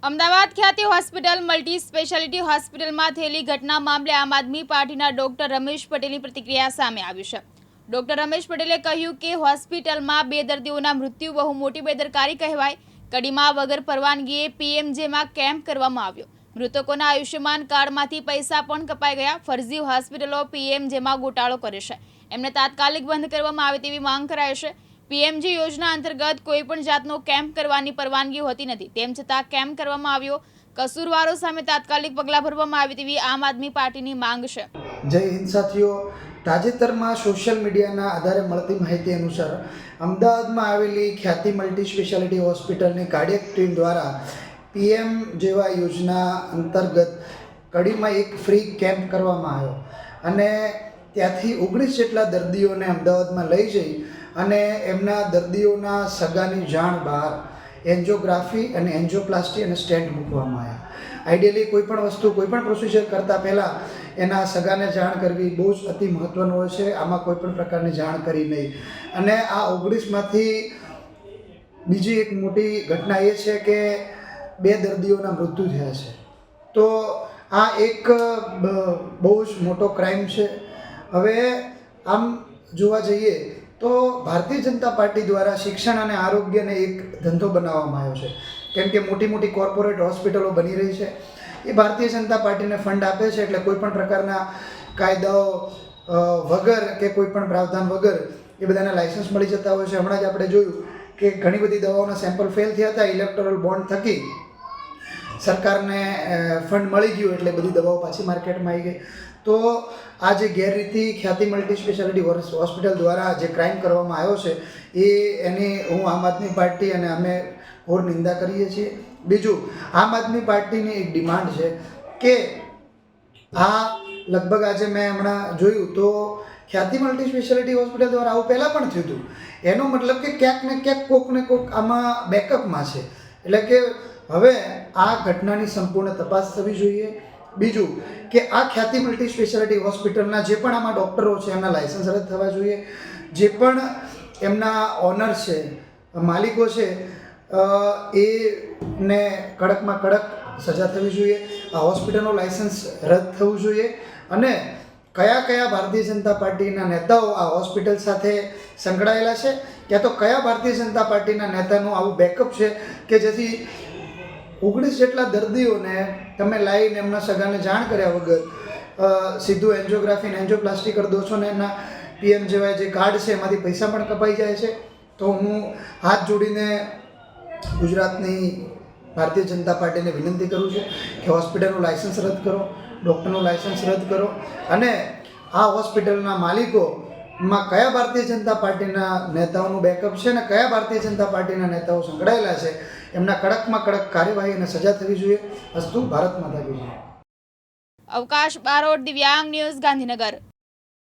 અમદાવાદ ખ્યાતિ hospital multi speciality હોસ્પિટલમાં થયેલી ઘટના મામલે આમ આદમી પાર્ટીના ડોક્ટર રમેશ પટેલની પ્રતિક્રિયા સામે આવી છે। ડોક્ટર રમેશ પટેલે કહ્યું કે હોસ્પિટલમાં 2 દર્દીઓના મૃત્યુ બહુ મોટી બેદરકારી કહેવાય। કડીમાં વગર પરવાનગીએ પીએમજેમાં કેમ્પ કરવામાં આવ્યો। મૃતકોના આયુષ્યમાન કાર્ડમાંથી પૈસા પણ કપાઈ ગયા। ફરજી હોસ્પિટલો પીએમજેમાં ગોટાળો કરે છે, એમને તાત્કાલિક બંધ કરવામાં આવે તેવી માંગ કરાઈ છે। પીએમજી યોજના અંતર્ગત કોઈ પણ જાતનો કેમ્પ કરવાની પરવાનગી હોતી નથી, તેમ છતાં કેમ્પ કરવામાં આવ્યો। કસૂરવારો સામે તાત્કાલિક પગલાં ભરવામાં આવે તેવી આમ આદમી પાર્ટીની માંગ છે। જય હિન્દ સાથીઓ, તાજેતરમાં સોશિયલ મીડિયાના આધારે મળતી માહિતી અનુસાર અમદાવાદમાં આવેલી ખ્યાતિ મલ્ટી સ્પેશિયાલિટી હોસ્પિટલની કાર્ડિયક ટીમ દ્વારા પીએમ જેવા યોજના અંતર્ગત કડીમાં એક ફ્રી કેમ્પ કરવામાં આવ્યો અને ત્યાંથી 19 જેટલા દર્દીઓને અમદાવાદમાં લઈ જઈ અને એમના દર્દીઓના સગાની જાણ બહાર એન્જિયોગ્રાફી અને એન્જિયોપ્લાસ્ટી અને સ્ટેન્ટ મૂકવામાં આવ્યા। આઈડિયલી કોઈ પણ વસ્તુ, કોઈ પણ પ્રોસિજર કરતાં પહેલાં એના સગાને જાણ કરવી બહુ જ અતિ મહત્ત્વનું હોય છે। આમાં કોઈ પણ પ્રકારની જાણ કરી નહીં અને આ 19માંથી બીજી એક મોટી ઘટના એ છે કે 2 દર્દીઓના મૃત્યુ થયા છે। તો આ એક બહુ જ મોટો ક્રાઇમ છે। હવે આમ જોવા જઈએ તો ભારતીય જનતા પાર્ટી દ્વારા શિક્ષણ અને આરોગ્યને એક ધંધો બનાવવામાં આવ્યો છે, કેમ કે મોટી મોટી કોર્પોરેટ હોસ્પિટલો બની રહી છે, એ ભારતીય જનતા પાર્ટીને ફંડ આપે છે, એટલે કોઈ પણ પ્રકારના કાયદાઓ વગર કે કોઈ પણ પ્રાવધાન વગર એ બધાના લાઇસન્સ મળી જતા હોય છે। હમણાં જ આપણે જોયું કે ઘણી બધી દવાઓના સેમ્પલ ફેલ થયા હતા, ઇલેક્ટોરલ બોન્ડ થકી સરકારને ફંડ મળી ગયું એટલે બધી દવાઓ પાછી માર્કેટમાં આવી ગઈ। તો આ જે ગેરરીતિ ખ્યાતિ મલ્ટી સ્પેશિયાલિટી હોસ્પિટલ દ્વારા જે ક્રાઇમ કરવામાં આવ્યો છે એની હું આમ આદમી પાર્ટી અને અમે ઘોર નિંદા કરીએ છીએ। બીજું, આમ આદમી પાર્ટીની એક ડિમાન્ડ છે કે આ લગભગ આજે મેં હમણાં જોયું તો ખ્યાતિ મલ્ટી સ્પેશિયાલિટી હોસ્પિટલ દ્વારા આવું પહેલાં પણ થયું હતું। એનો મતલબ કે ક્યાંક ને ક્યાંક કોક ને કોક આમાં બેકઅપમાં છે, એટલે કે હવે આ ઘટનાની સંપૂર્ણ તપાસ થવી જોઈએ। બીજું કે આ ખ્યાતિ મલ્ટી સ્પેશિયાલિટી હોસ્પિટલના જે પણ આમાં ડૉક્ટરો છે એમના લાયસન્સ રદ થવા જોઈએ। જે પણ એમના ઓનર છે, માલિકો છે, એને કડકમાં કડક સજા થવી જોઈએ। આ હોસ્પિટલનું લાયસન્સ રદ થવું જોઈએ અને કયા કયા ભારતીય જનતા પાર્ટીના નેતાઓ આ હોસ્પિટલ સાથે સંકળાયેલા છે, ક્યાં તો કયા ભારતીય જનતા પાર્ટીના નેતાનું આવું બેકઅપ છે કે જેથી 19 જેટલા દર્દીઓને તમે લાવીને એમના સગાને જાણ કર્યા વગર સીધું એન્જિયોગ્રાફી અને એન્જિયોપ્લાસ્ટી કરી દો છો ને એના પીએમ જેવા જે કાર્ડ છે એમાંથી પૈસા પણ કપાઈ જાય છે। તો હું હાથ જોડીને ગુજરાતની ભારતીય જનતા પાર્ટીને વિનંતી કરું છું કે હોસ્પિટલનું લાયસન્સ રદ કરો, ડૉક્ટરનું લાયસન્સ રદ કરો અને આ હોસ્પિટલના માલિકોમાં કયા ભારતીય જનતા પાર્ટીના નેતાઓનું બેકઅપ છે અને કયા ભારતીય જનતા પાર્ટીના નેતાઓ સંકળાયેલા છે એમના કડકમાં કડક કાર્યવાહી અને સજા થવી જોઈએ। અસ્તુ ભારત માતા કી જય। અવકાશ બારોટ, દિવ્યાંગ ન્યૂઝ, ગાંધીનગર।